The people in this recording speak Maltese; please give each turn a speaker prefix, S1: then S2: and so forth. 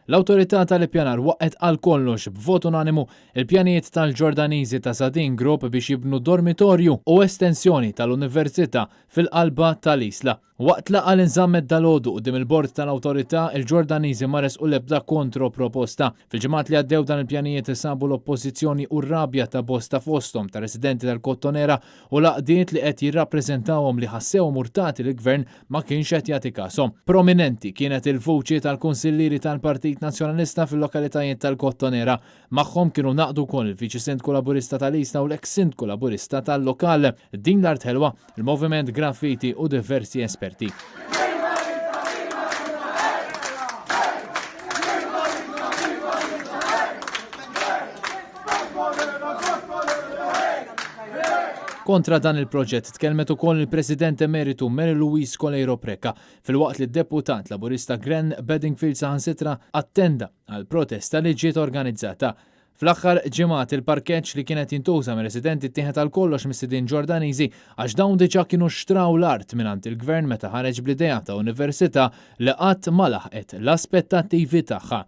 S1: L-awtorità tal-ippjanar waqgħet għal kollox b'vot unanimu il-pjanijiet tal-Ġordaniżi ta' Sadin Group biex jibnu dormitorju u estensjoni tal-Università fil-qalba tal-isla. Waqt laqgħa li nżammet dalodu quddiem il-bord tal-awtorità, il-Ġordaniżi ma resqu l-ebda kontroproposta. Fil-ġimgħat li għaddew dan il-pjanijiet isabu l-oppożizzjoni u r-rabja ta' bosta fosthom ta' residenti tal-Kottonera u laqdiet li qed jirrappreżentawhom li ħassew murtati l-gvern ma kienx qed jagħti kasom. Prominenti kienet il-vuċi tal-kunsillieri tal-Partit Nazzjonalista fil-lokalitajiet tal-Kottonera. Magħhom kienu naqdu wkoll il-Viċi Sindku Laburista tal-Isla u l-eks Sindku Laburista tal-Lokal, din l-Art Ħelwa, il-Moviment Graffiti u diversi esperti. Kontra dan il-proġett tkellmet ukoll il-President Emeritu Mary Louise Colejro Preca fil-waqt li d-deputat Laburista Glenn Bedingfield saħansitra attenda għal protesta li ġiet organizzata. Fl-aħħar ġimgħat il-parkeġġ li kienet jintuża mir-residenti ttieħed għal kollox mis-sidien Ġordaniżi għax dawn diġà kienu xtraw l-art mingħand il-gvern meta ħareġ bl-idea ta' università li qatt ma laħqet l-aspettattivi tagħha.